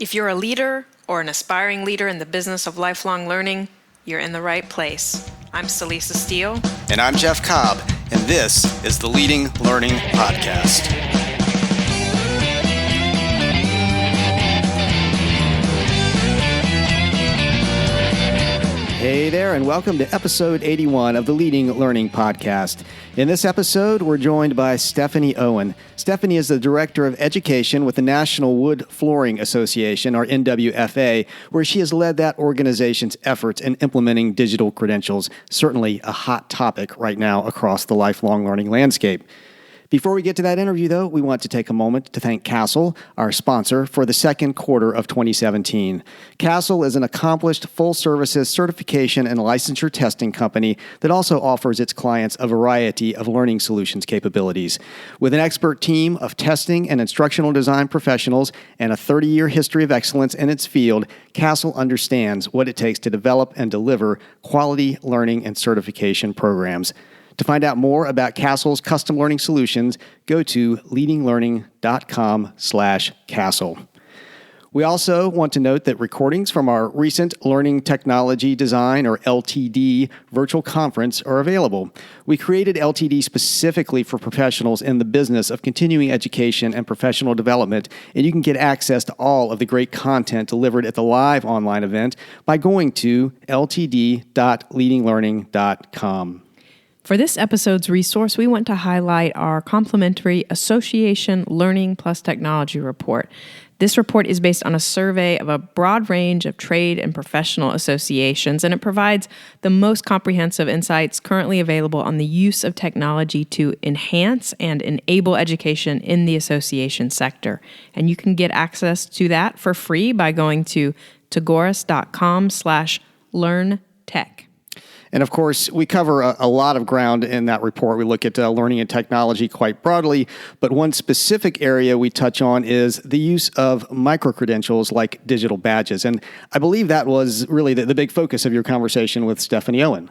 If you're a leader or an aspiring leader in the business of lifelong learning, you're in the right place. I'm Celisa Steele. And I'm Jeff Cobb, and this is the Leading Learning Podcast. Hey there, and welcome to episode 81 of the Leading Learning Podcast. In this episode, we're joined by Stephanie Owen. Stephanie is the Director of Education with the National Wood Flooring Association, or NWFA, where she has led that organization's efforts in implementing digital credentials, certainly a hot topic right now across the lifelong learning landscape. Before we get to that interview, though, we want to take a moment to thank Castle, our sponsor, for the second quarter of 2017. Castle is an accomplished full-services certification and licensure testing company that also offers its clients a variety of learning solutions capabilities. With an expert team of testing and instructional design professionals and a 30-year history of excellence in its field, Castle understands what it takes to develop and deliver quality learning and certification programs. To find out more about Castle's custom learning solutions, go to leadinglearning.com/Castle. We also want to note that recordings from our recent Learning Technology Design, or LTD, virtual conference are available. We created LTD specifically for professionals in the business of continuing education and professional development, and you can get access to all of the great content delivered at the live online event by going to ltd.leadinglearning.com. For this episode's resource, we want to highlight our complimentary Association Learning Plus Technology report. This report is based on a survey of a broad range of trade and professional associations, and it provides the most comprehensive insights currently available on the use of technology to enhance and enable education in the association sector. And you can get access to that for free by going to tagoras.com/learntech. And of course, we cover a lot of ground in that report. We look at learning and technology quite broadly, but one specific area we touch on is the use of micro-credentials like digital badges. And I believe that was really the big focus of your conversation with Stephanie Owen.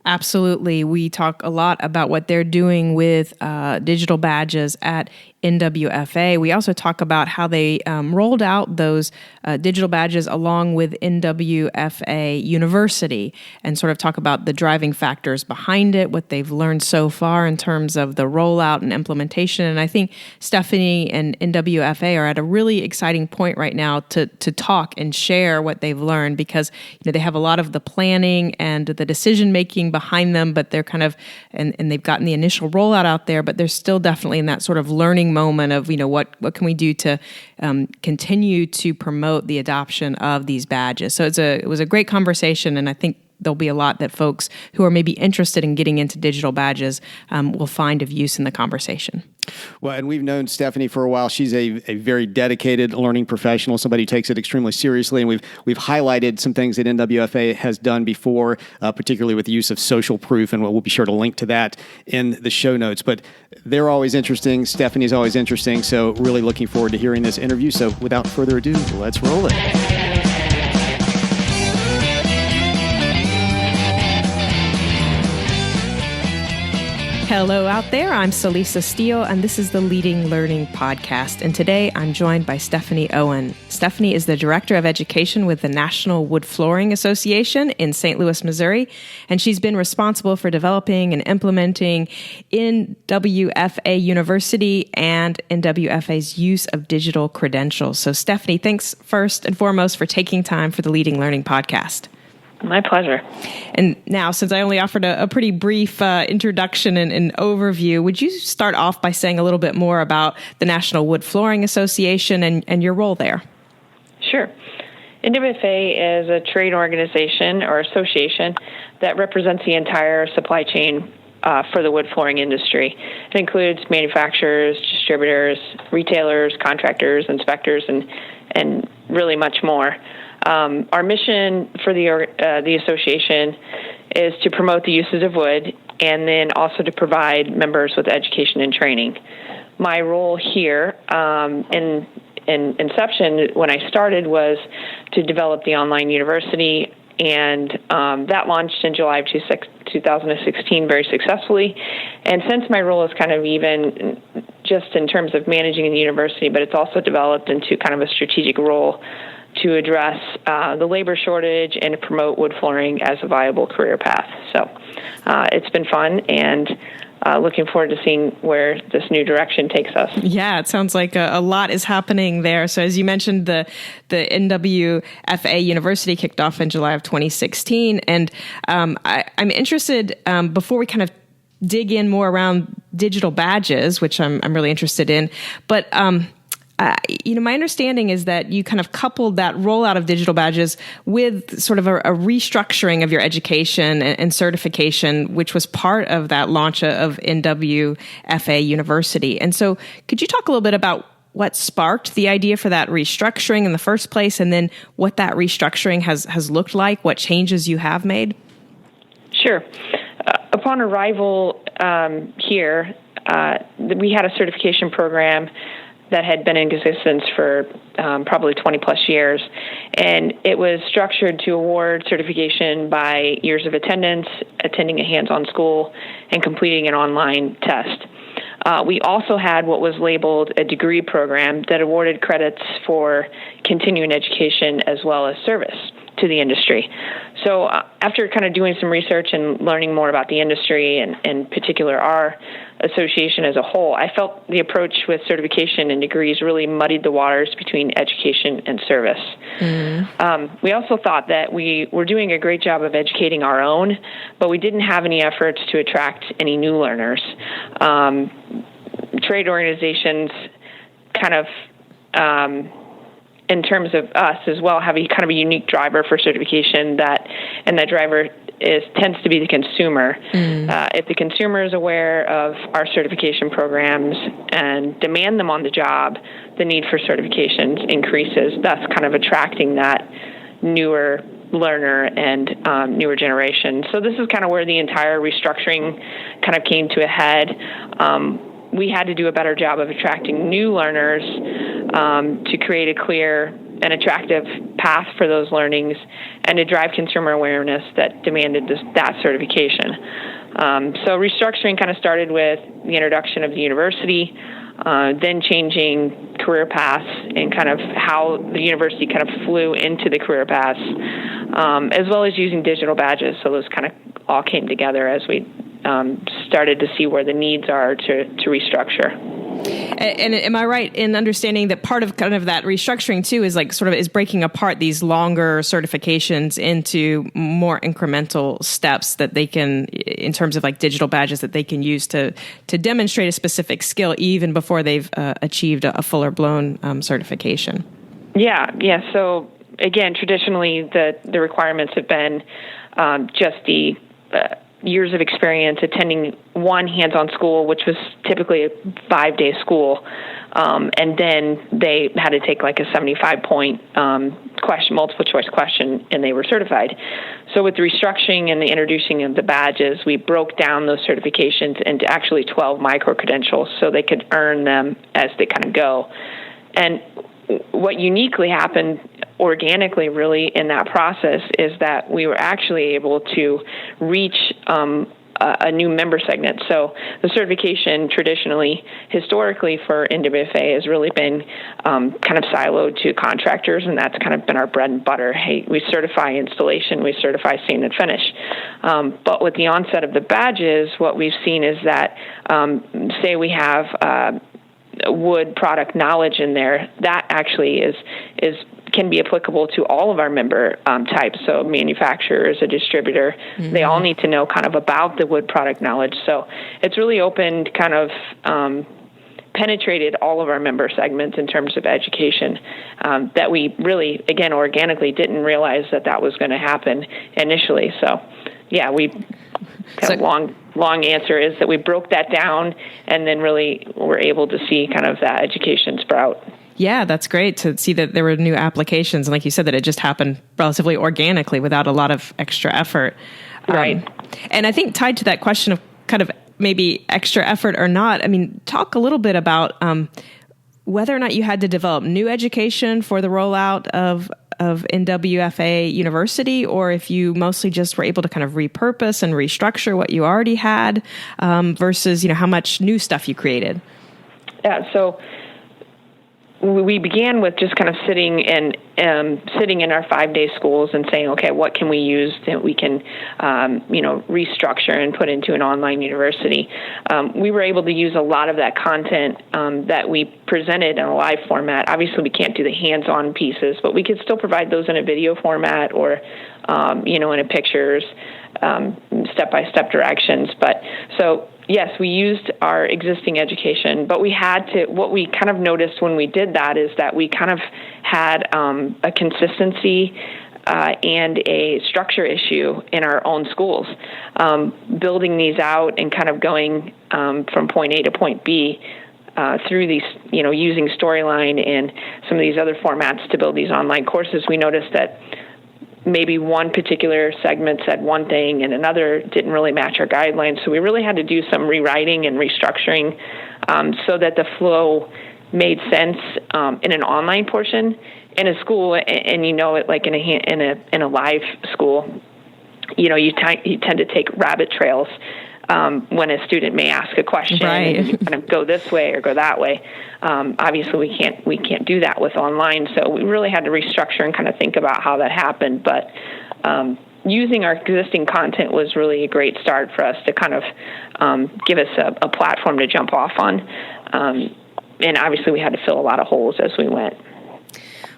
Absolutely. We talk a lot about what they're doing with digital badges at NWFA. We also talk about how they rolled out those digital badges along with NWFA University and sort of talk about the driving factors behind it, what they've learned so far in terms of the rollout and implementation. And I think Stephanie and NWFA are at a really exciting point right now to talk and share what they've learned, because they have a lot of the planning and the decision making behind them, but they're kind of, and they've gotten the initial rollout out there, but they're still definitely in that sort of learning moment of, what can we do to continue to promote the adoption of these badges. So it was a great conversation, and I think there'll be a lot that folks who are maybe interested in getting into digital badges will find of use in the conversation. Well, and we've known Stephanie for a while. She's a very dedicated learning professional, somebody who takes it extremely seriously, and we've highlighted some things that NWFA has done before, particularly with the use of social proof, and we'll be sure to link to that in the show notes. But they're always interesting. Stephanie's always interesting, so really looking forward to hearing this interview. So without further ado, let's roll it. Hello out there, I'm Celisa Steele, and this is the Leading Learning Podcast. And today I'm joined by Stephanie Owen. Stephanie is the Director of Education with the National Wood Flooring Association in St. Louis, Missouri, and she's been responsible for developing and implementing NWFA University and NWFA's use of digital credentials. So Stephanie, thanks first and foremost for taking time for the Leading Learning Podcast. My pleasure. And now, since I only offered a pretty brief introduction and overview, would you start off by saying a little bit more about the National Wood Flooring Association and your role there? Sure. NWFA is a trade organization or association that represents the entire supply chain for the wood flooring industry. It includes manufacturers, distributors, retailers, contractors, inspectors, and really much more. Our mission for the association is to promote the uses of wood and then also to provide members with education and training. My role here in inception, when I started, was to develop the online university, and that launched in July of 2016 very successfully. And since my role is kind of even just in terms of managing the university, but it's also developed into kind of a strategic role to address the labor shortage and to promote wood flooring as a viable career path. So it's been fun, and looking forward to seeing where this new direction takes us. Yeah, it sounds like a lot is happening there. So as you mentioned, the NWFA University kicked off in July of 2016. And I'm interested, before we kind of dig in more around digital badges, which I'm really interested in, but my understanding is that you kind of coupled that rollout of digital badges with sort of a restructuring of your education and certification, which was part of that launch of NWFA University. And so could you talk a little bit about what sparked the idea for that restructuring in the first place, and then what that restructuring has looked like, what changes you have made? Sure. Upon arrival here, we had a certification program that had been in existence for probably 20 plus years. And it was structured to award certification by years of attendance, attending a hands-on school, and completing an online test. We also had what was labeled a degree program that awarded credits for continuing education as well as service to the industry. So after kind of doing some research and learning more about the industry, and in particular our association as a whole, I felt the approach with certification and degrees really muddied the waters between education and service. We also thought that we were doing a great job of educating our own, but we didn't have any efforts to attract any new learners. Trade organizations kind of in terms of us as well, have a kind of a unique driver for certification, and that driver tends to be the consumer. If the consumer is aware of our certification programs and demand them on the job, the need for certifications increases, thus kind of attracting that newer learner and newer generation. So this is kind of where the entire restructuring kind of came to a head. We had to do a better job of attracting new learners to create a clear and attractive path for those learnings, and to drive consumer awareness that demanded that certification. So restructuring kind of started with the introduction of the university, then changing career paths and kind of how the university kind of flew into the career paths, as well as using digital badges. So those kind of all came together as we started to see where the needs are to restructure. And am I right in understanding that part of kind of that restructuring too is like sort of is breaking apart these longer certifications into more incremental steps that they can, in terms of like digital badges that they can use to demonstrate a specific skill even before they've achieved a fuller blown certification? Yeah. So again, traditionally the requirements have been just the years of experience attending one hands-on school, which was typically a 5-day school, and then they had to take like a 75-point multiple choice question, and they were certified. So with the restructuring and the introducing of the badges, we broke down those certifications into actually 12 micro-credentials so they could earn them as they kind of go. And what uniquely happened organically really in that process is that we were actually able to reach a new member segment. So the certification traditionally, historically for NWFA has really been kind of siloed to contractors, and that's kind of been our bread and butter. Hey, we certify installation, we certify stain and finish. But with the onset of the badges, what we've seen is that, say we have wood product knowledge in there, that actually can be applicable to all of our member types. So manufacturers, a distributor, they all need to know kind of about the wood product knowledge. So it's really opened kind of penetrated all of our member segments in terms of education that we really, again, organically didn't realize that was going to happen initially. So yeah, we kind of long answer is that we broke that down and then really were able to see kind of that education sprout. Yeah, that's great to see that there were new applications. And like you said, that it just happened relatively organically without a lot of extra effort. Right. And I think tied to that question of kind of maybe extra effort or not, I mean, talk a little bit about whether or not you had to develop new education for the rollout of NWFA University, or if you mostly just were able to kind of repurpose and restructure what you already had versus, how much new stuff you created. Yeah, so we began with just kind of sitting in our 5-day schools and saying, okay, what can we use that we can, restructure and put into an online university. We were able to use a lot of that content that we presented in a live format. Obviously, we can't do the hands-on pieces, but we could still provide those in a video format or, in a pictures, step-by-step directions. But so, yes, we used our existing education, but what we kind of noticed when we did that is that we kind of had a consistency and a structure issue in our own schools. Building these out and kind of going from point A to point B through these, using Storyline and some of these other formats to build these online courses, we noticed that maybe one particular segment said one thing and another didn't really match our guidelines. So we really had to do some rewriting and restructuring so that the flow made sense in an online portion. In a school, and like in a live school, you tend to take rabbit trails when a student may ask a question, right, and you kind of go this way or go that way. Obviously, we can't do that with online, so we really had to restructure and kind of think about how that happened. But using our existing content was really a great start for us to kind of give us a platform to jump off on. And obviously, we had to fill a lot of holes as we went.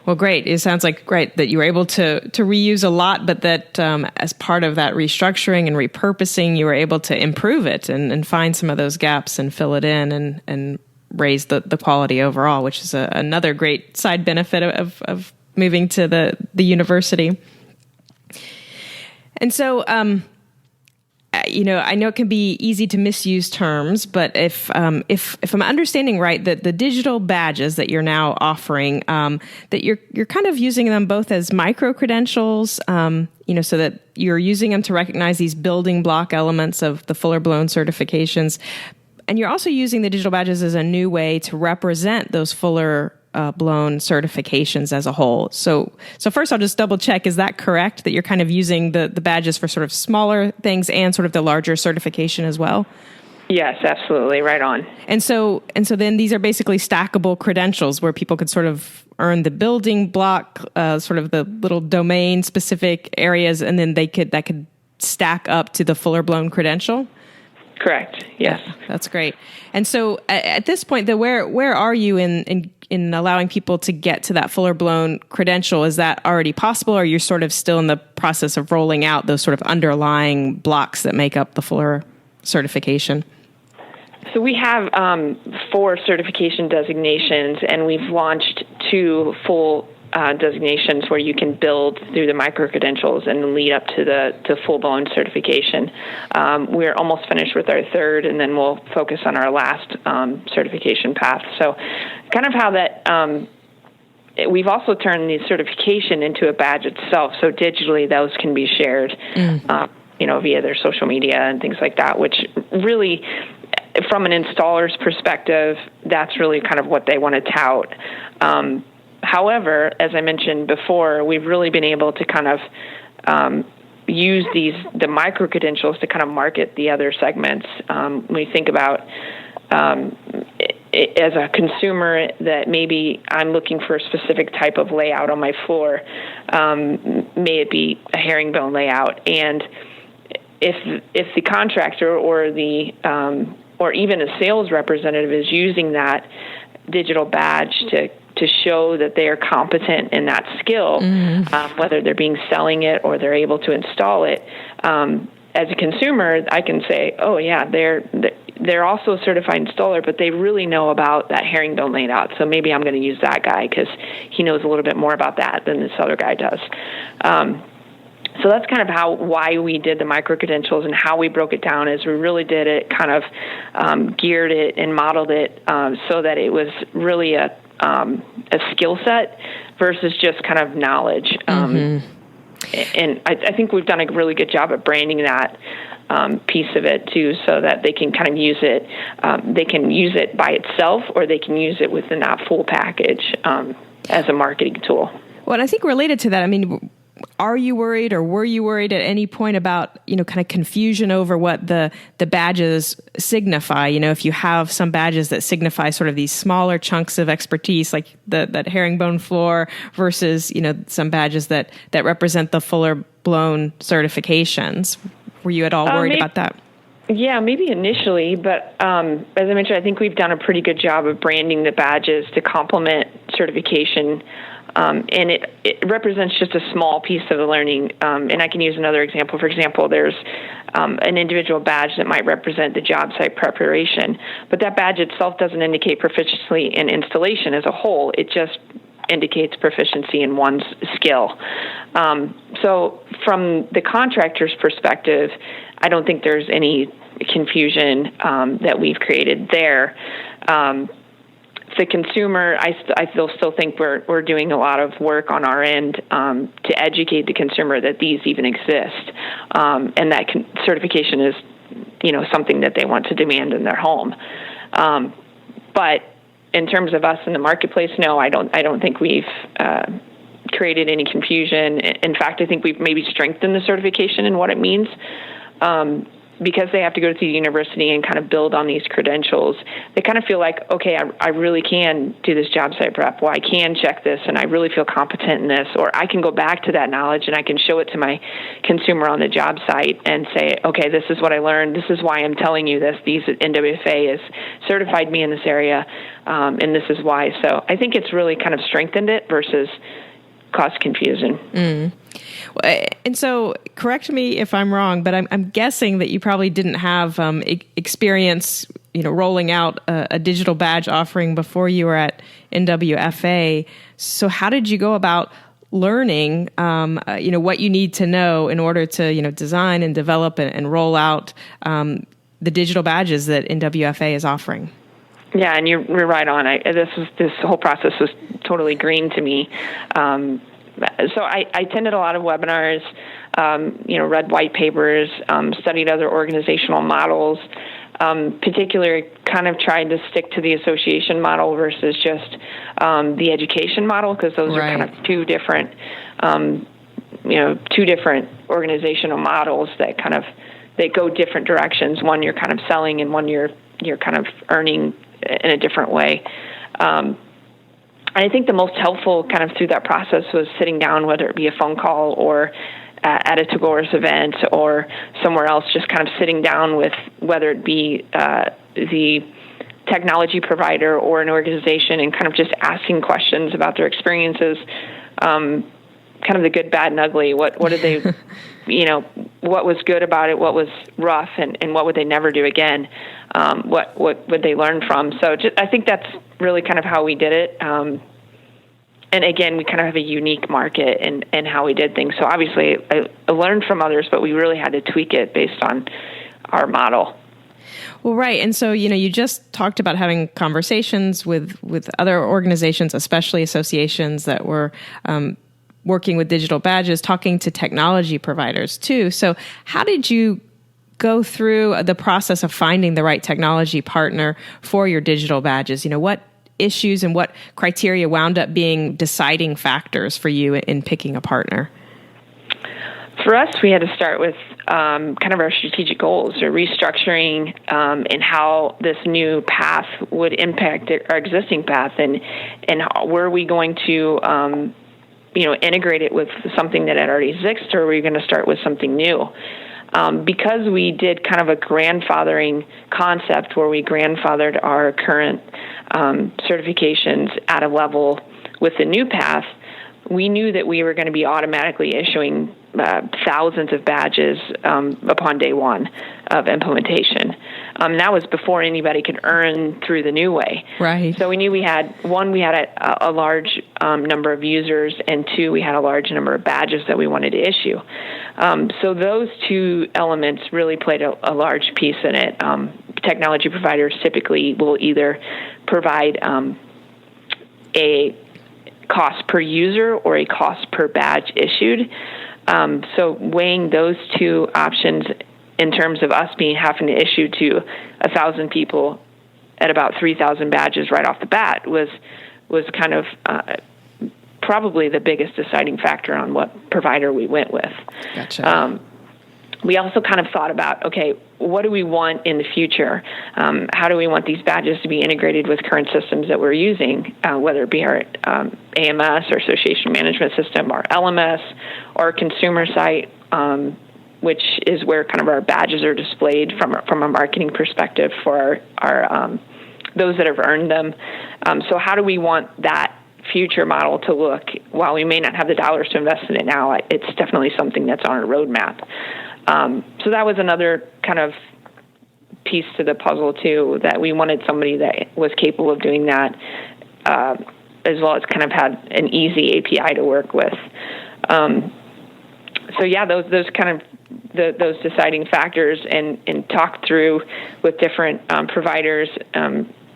Well, great. It sounds like great that you were able to reuse a lot, but that as part of that restructuring and repurposing, you were able to improve it and find some of those gaps and fill it in and raise the quality overall, which is another great side benefit of moving to the university. And so, I know it can be easy to misuse terms, but if I'm understanding right, that the digital badges that you're now offering, that you're kind of using them both as micro credentials, so that you're using them to recognize these building block elements of the fuller blown certifications, and you're also using the digital badges as a new way to represent those fuller blown certifications as a whole. So first I'll just double check, is that correct, that you're kind of using the badges for sort of smaller things and sort of the larger certification as well? Yes, absolutely. Right on. And so then these are basically stackable credentials where people could sort of earn the building block, sort of the little domain specific areas, and then that could stack up to the fuller blown credential? Correct. Yes. Yeah, that's great. And so at this point, where are you in allowing people to get to that fuller blown credential? Is that already possible, or you're sort of still in the process of rolling out those sort of underlying blocks that make up the fuller certification? So we have 4 certification designations, and we've launched 2 full designations where you can build through the micro-credentials and lead up to full-blown certification. We're almost finished with our 3rd, and then we'll focus on our last certification path. So kind of how that we've also turned the certification into a badge itself. So digitally, those can be shared, via their social media and things like that, which really, from an installer's perspective, that's really kind of what they want to tout. However, as I mentioned before, we've really been able to kind of use the micro-credentials to kind of market the other segments. When you think about as a consumer that maybe I'm looking for a specific type of layout on my floor, may it be a herringbone layout, and if the contractor or even a sales representative is using that digital badge to show that they are competent in that skill, whether they're selling it or they're able to install it. As a consumer, I can say, oh yeah, they're also a certified installer, but they really know about that herringbone layout. So maybe I'm going to use that guy because he knows a little bit more about that than this other guy does. So that's kind of why we did the micro-credentials, and how we broke it down is we really did it, kind of geared it and modeled it so that it was really a skill set versus just kind of knowledge. And I think we've done a really good job of branding that piece of it too, so that they can kind of use it. They can use it by itself, or they can use it within that full package as a marketing tool. Well, and I think related to that, I mean, Are you worried, or were you worried at any point about, kind of confusion over what the badges signify? If you have some badges that signify sort of these smaller chunks of expertise, like that herringbone floor, versus, some badges that represent the fuller blown certifications. Were you at all worried about that? Yeah, maybe initially, but as I mentioned, I think we've done a pretty good job of branding the badges to complement certification. And it represents just a small piece of the learning. And I can use another example. For example, there's an individual badge that might represent the job site preparation, but that badge itself doesn't indicate proficiency in installation as a whole. It just indicates proficiency in one's skill. So from the contractor's perspective, I don't think there's any confusion that we've created there. The consumer, I still think we're doing a lot of work on our end to educate the consumer that these even exist, and that certification is, something that they want to demand in their home. But in terms of us in the marketplace, no, I don't think we've created any confusion. In fact, I think we've maybe strengthened the certification and what it means. Because they have to go to the university and kind of build on these credentials, they kind of feel like, okay, I really can do this job site prep, or I can check this, and I really feel competent in this, or I can go back to that knowledge and I can show it to my consumer on the job site and say, okay, this is what I learned, this is why I'm telling you this, NWFA has certified me in this area, and this is why. So I think it's really kind of strengthened it versus caused confusion. And so, correct me if I'm wrong, but I'm guessing that you probably didn't have experience, rolling out a digital badge offering before you were at NWFA. So, how did you go about learning, what you need to know in order to, design and develop and roll out the digital badges that NWFA is offering? Yeah, and you're right on. This whole process was totally green to me. So I attended a lot of webinars, read white papers, studied other organizational models, particularly kind of tried to stick to the association model versus just the education model, because those are kind of two different organizational models that they go different directions. One you're kind of selling, and one you're kind of earning in a different way. I think the most helpful kind of through that process was sitting down, whether it be a phone call or at a Tagoras event or somewhere else, just kind of sitting down with whether it be the technology provider or an organization, and kind of just asking questions about their experiences, kind of the good, bad, and ugly. What did they, what was good about it, what was rough, and what would they never do again? What would they learn from? So I think that's really kind of how we did it. And again, we kind of have a unique market in how we did things. So obviously I learned from others, but we really had to tweak it based on our model. Well, right. And so, you just talked about having conversations with other organizations, especially associations that were working with digital badges, talking to technology providers too. So how did you go through the process of finding the right technology partner for your digital badges? What issues and what criteria wound up being deciding factors for you in picking a partner? For us, we had to start with kind of our strategic goals, or restructuring and how this new path would impact our existing path, and how, were we going to integrate it with something that had already existed, or were we going to start with something new? Because we did kind of a grandfathering concept where we grandfathered our current certifications at a level with the new path, we knew that we were going to be automatically issuing thousands of badges upon day one of implementation. That was before anybody could earn through the new way. Right. So we knew we had a large number of users, and two, we had a large number of badges that we wanted to issue. So those two elements really played a large piece in it. Technology providers typically will either provide a cost per user or a cost per badge issued. So weighing those two options in terms of us having to issue to 1,000 people at about 3,000 badges right off the bat was kind of probably the biggest deciding factor on what provider we went with. Gotcha. We also kind of thought about, okay, what do we want in the future? How do we want these badges to be integrated with current systems that we're using, whether it be our AMS or Association Management System, or LMS, or consumer site, which is where kind of our badges are displayed from a marketing perspective for our those that have earned them. So how do we want that future model to look? While we may not have the dollars to invest in it now, it's definitely something that's on our roadmap. So that was another kind of piece to the puzzle too, that we wanted somebody that was capable of doing that, as well as kind of had an easy API to work with. So yeah, those kind of those deciding factors, and talked through with different providers.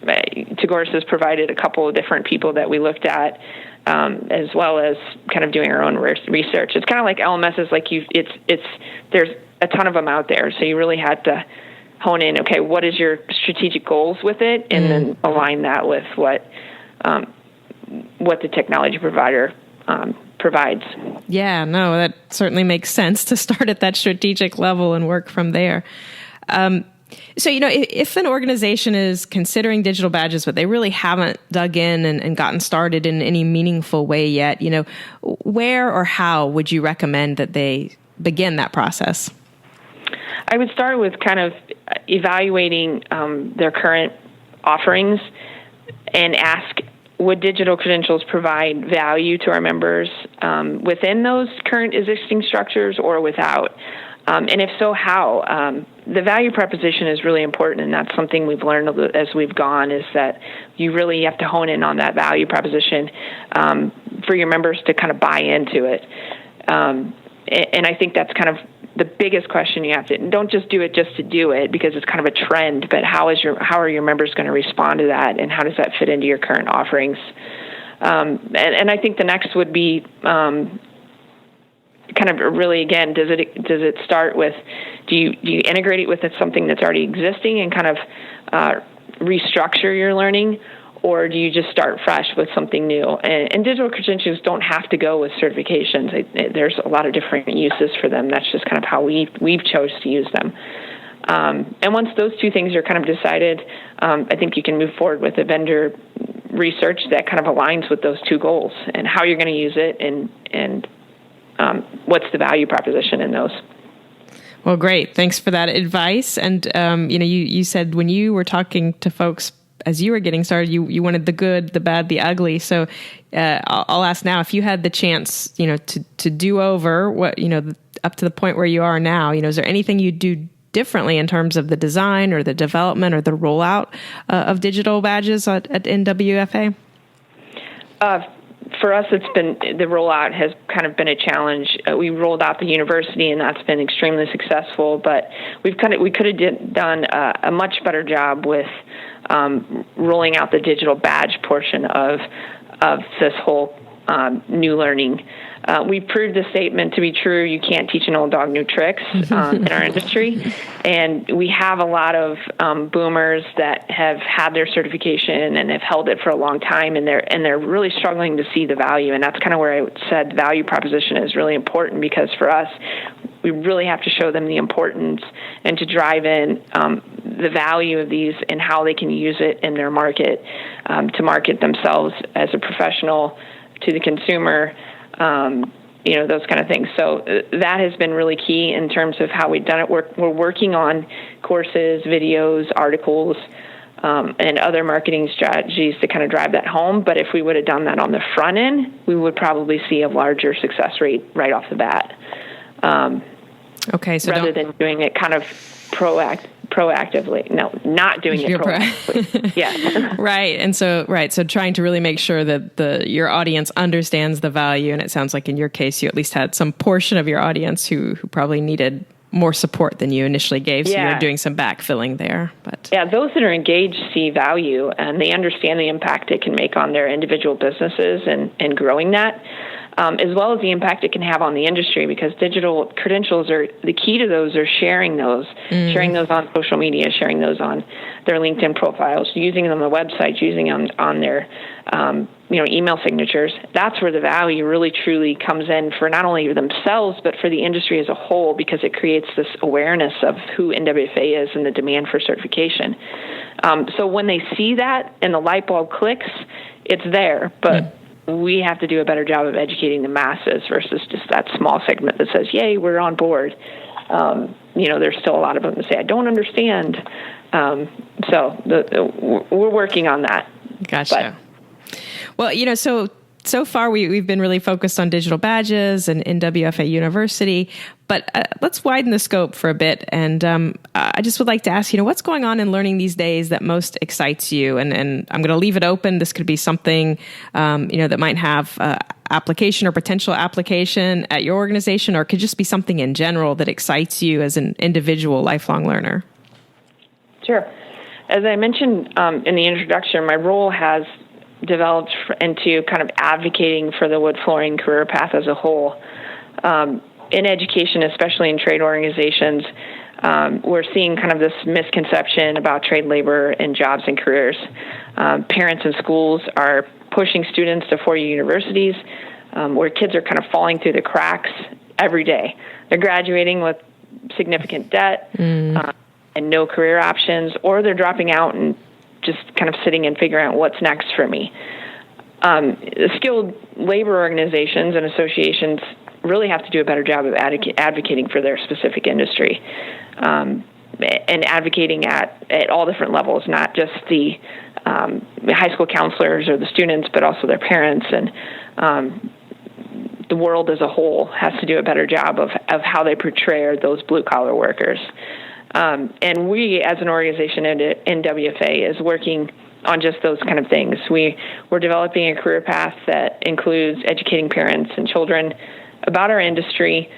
Tagoras has provided a couple of different people that we looked at, as well as kind of doing our own research. It's kind of like LMS is like there's a ton of them out there, so you really had to hone in. Okay, what is your strategic goals with it, and then align that with what the technology provider provides. Yeah, no, that certainly makes sense to start at that strategic level and work from there. So, if an organization is considering digital badges, but they really haven't dug in and gotten started in any meaningful way yet, where or how would you recommend that they begin that process? I would start with kind of evaluating their current offerings and ask, would digital credentials provide value to our members within those current existing structures or without? And if so, how? The value proposition is really important, and that's something we've learned as we've gone, is that you really have to hone in on that value proposition for your members to kind of buy into it. And I think that's kind of the biggest question you have to, don't just do it just to do it because it's kind of a trend, but how are your members going to respond to that, and how does that fit into your current offerings? And I think the next would be kind of really, again, does it start with, do you integrate it with something that's already existing and kind of restructure your learning, or do you just start fresh with something new? And digital credentials don't have to go with certifications. There's a lot of different uses for them. That's just kind of how we've chose to use them. And once those two things are kind of decided, I think you can move forward with a vendor research that kind of aligns with those two goals and how you're going to use it, and what's the value proposition in those. Well, great. Thanks for that advice. And, you said when you were talking to folks as you were getting started, you wanted the good, the bad, the ugly. So I'll ask now, if you had the chance, to do over what, up to the point where you are now, is there anything you'd do differently in terms of the design or the development or the rollout of digital badges at NWFA? For us, the rollout has kind of been a challenge. We rolled out the university, and that's been extremely successful. But we could have done a much better job with rolling out the digital badge portion of this whole new learning. We proved the statement to be true. You can't teach an old dog new tricks in our industry. And we have a lot of boomers that have had their certification and have held it for a long time, and they're really struggling to see the value. And that's kind of where I said value proposition is really important, because for us, we really have to show them the importance and to drive in the value of these and how they can use it in their market, to market themselves as a professional to the consumer, those kind of things. So that has been really key in terms of how we've done it. We're working on courses, videos, articles, and other marketing strategies to kind of drive that home. But if we would have done that on the front end, we would probably see a larger success rate right off the bat. Okay, so rather than doing it kind of proactively. No, not doing it proactively. Yeah. Right. And so trying to really make sure that your audience understands the value. And it sounds like in your case, you at least had some portion of your audience who probably needed more support than you initially gave. So you're doing some backfilling there. But yeah, those that are engaged see value, and they understand the impact it can make on their individual businesses and growing that. as well as the impact it can have on the industry, because digital credentials are the key to those, are sharing those on social media, sharing those on their LinkedIn profiles, using them on the websites, using them on their email signatures. That's where the value really truly comes in for not only themselves, but for the industry as a whole, because it creates this awareness of who NWFA is and the demand for certification. So when they see that and the light bulb clicks, it's there, but we have to do a better job of educating the masses versus just that small segment that says, yay, we're on board. There's still a lot of them that say, I don't understand. We're working on that. Gotcha. Well, so far we've been really focused on digital badges and NWFA University, but let's widen the scope for a bit. And I just would like to ask, what's going on in learning these days that most excites you? And I'm going to leave it open. This could be something, that might have application or potential application at your organization, or it could just be something in general that excites you as an individual lifelong learner. Sure. As I mentioned in the introduction, my role has developed into kind of advocating for the wood flooring career path as a whole. In education, especially in trade organizations, we're seeing kind of this misconception about trade labor and jobs and careers. Parents and schools are pushing students to four-year universities where kids are kind of falling through the cracks every day. They're graduating with significant debt and no career options, or they're dropping out and just kind of sitting and figuring out what's next for me. Skilled labor organizations and associations really have to do a better job of advocating for their specific industry, and advocating at all different levels, not just the high school counselors or the students, but also their parents, and the world as a whole has to do a better job of how they portray those blue-collar workers. And we, as an organization at NWFA, is working on just those kind of things. We're developing a career path that includes educating parents and children about our industry,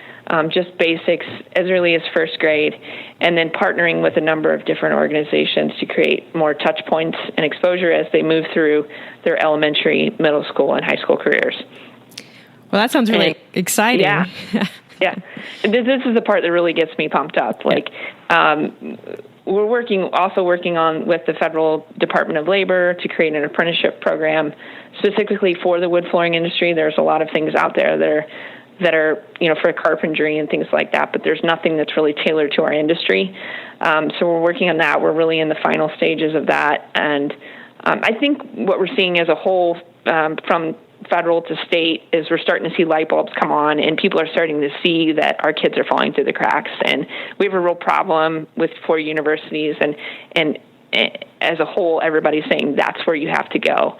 just basics as early as first grade, and then partnering with a number of different organizations to create more touch points and exposure as they move through their elementary, middle school, and high school careers. Well, that sounds really exciting. Yeah. Yeah, this is the part that really gets me pumped up. Like, we're working on with the Federal Department of Labor to create an apprenticeship program specifically for the wood flooring industry. There's a lot of things out there that are for carpentry and things like that, but there's nothing that's really tailored to our industry. So we're working on that. We're really in the final stages of that, and I think what we're seeing as a whole, from federal to state, is we're starting to see light bulbs come on, and people are starting to see that our kids are falling through the cracks. And we have a real problem with four universities, and as a whole, everybody's saying that's where you have to go.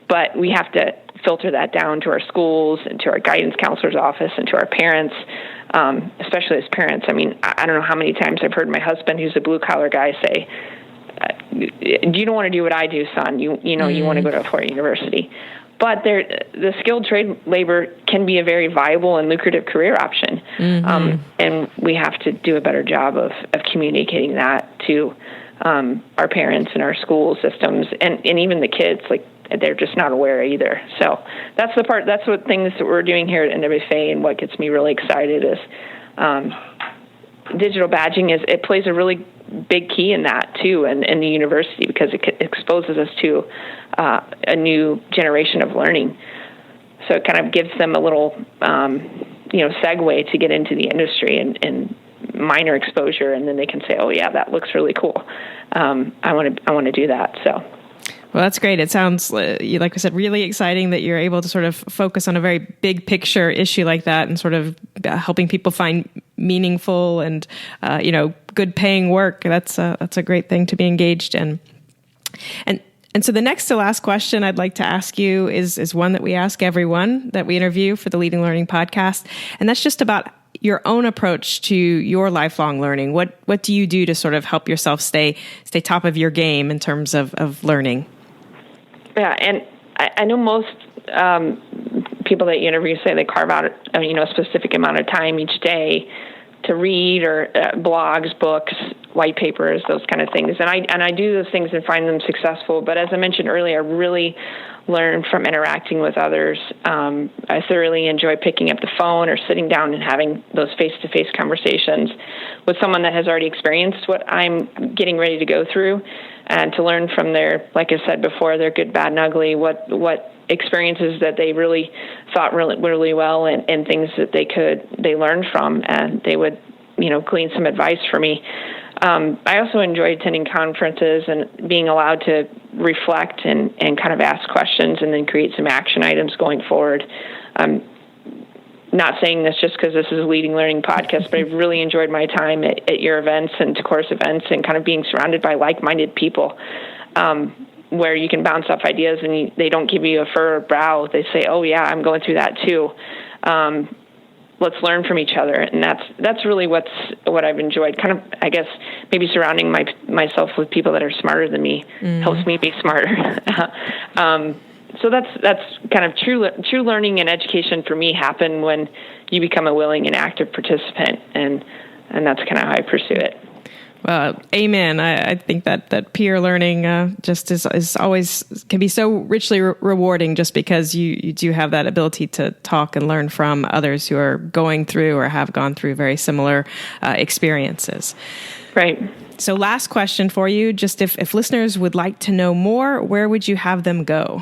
But we have to filter that down to our schools and to our guidance counselor's office and to our parents, especially as parents. I mean, I don't know how many times I've heard my husband, who's a blue-collar guy, say, you don't want to do what I do, son. You want to go to a four-year university. But the skilled trade labor can be a very viable and lucrative career option. And we have to do a better job of communicating that to our parents and our school systems, and even the kids. Like, they're just not aware either. So that's what things that we're doing here at NWFA, and what gets me really excited is digital badging. It plays a really big key in that too, and in the university, because it exposes us to a new generation of learning. So it kind of gives them a little segue to get into the industry and minor exposure, and then they can say, oh yeah, that looks really cool. I want to do that. So. Well, that's great. It sounds, like I said, really exciting that you're able to sort of focus on a very big picture issue like that, and sort of helping people find meaningful and good paying work. That's a great thing to be engaged in. And so the next to last question I'd like to ask you is one that we ask everyone that we interview for the Leading Learning podcast, and that's just about your own approach to your lifelong learning. What do you do to sort of help yourself stay top of your game in terms of learning? Yeah, and I know most people that you interview say they carve out a specific amount of time each day to read, or blogs, books, white papers, those kind of things. And I do those things and find them successful. But as I mentioned earlier, I really learn from interacting with others. I thoroughly enjoy picking up the phone or sitting down and having those face-to-face conversations with someone that has already experienced what I'm getting ready to go through, and to learn from their, like I said before, their good, bad, and ugly, what experiences that they really thought really well, and things that they learned from, and they would, glean some advice for me. I also enjoy attending conferences and being allowed to reflect and kind of ask questions and then create some action items going forward. I'm not saying this just because this is a Leading Learning podcast, but I've really enjoyed my time at your events and to course events, and kind of being surrounded by like-minded people, where you can bounce off ideas and they don't give you a furrowed brow. They say, "Oh yeah, I'm going through that too." Let's learn from each other, and that's really what I've enjoyed. Kind of, I guess, maybe surrounding myself with people that are smarter than me helps me be smarter. So that's kind of true learning and education for me happen when you become a willing and active participant, and that's kind of how I pursue it. Well, amen. I think that peer learning just is always can be so richly rewarding, just because you do have that ability to talk and learn from others who are going through or have gone through very similar experiences. Right. So last question for you, just if listeners would like to know more, where would you have them go?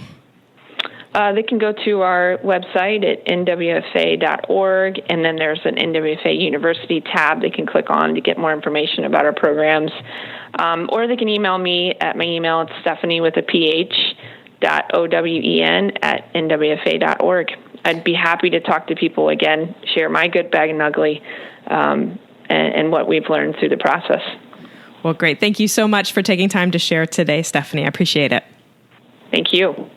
They can go to our website at NWFA.org, and then there's an NWFA University tab they can click on to get more information about our programs. Or they can email me at my email. It's Stephanie with a PH.OWEN@NWFA.org. I'd be happy to talk to people again, share my good, bad, and ugly, and what we've learned through the process. Well, great. Thank you so much for taking time to share today, Stephanie. I appreciate it. Thank you.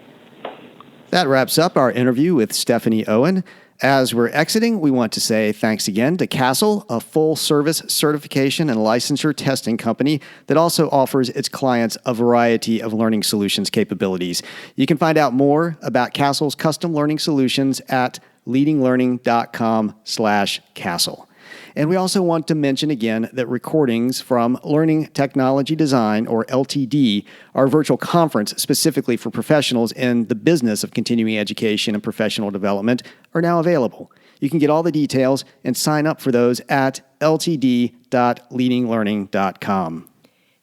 That wraps up our interview with Stephanie Owen. As we're exiting, we want to say thanks again to Castle, a full-service certification and licensure testing company that also offers its clients a variety of learning solutions capabilities. You can find out more about Castle's custom learning solutions at leadinglearning.com/Castle. And we also want to mention again that recordings from Learning Technology Design, or LTD, our virtual conference specifically for professionals in the business of continuing education and professional development, are now available. You can get all the details and sign up for those at ltd.leadinglearning.com.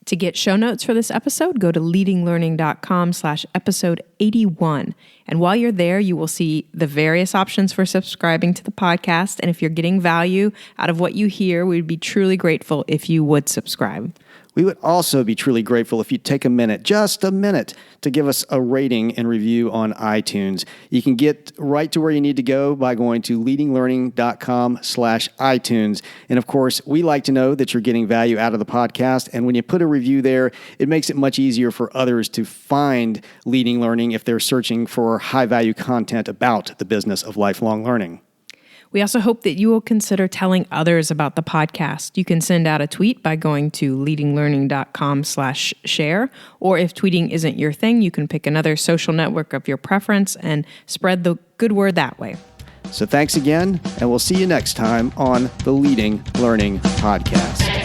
To get show notes for this episode, go to leadinglearning.com/episode 81. And while you're there, you will see the various options for subscribing to the podcast. And if you're getting value out of what you hear, we'd be truly grateful if you would subscribe. We would also be truly grateful if you'd take a minute, just a minute, to give us a rating and review on iTunes. You can get right to where you need to go by going to leadinglearning.com/iTunes. And of course, we like to know that you're getting value out of the podcast. And when you put a review there, it makes it much easier for others to find Leading Learning if they're searching for high-value content about the business of lifelong learning. We also hope that you will consider telling others about the podcast. You can send out a tweet by going to leadinglearning.com/share, or if tweeting isn't your thing, you can pick another social network of your preference and spread the good word that way. So thanks again, and we'll see you next time on the Leading Learning Podcast.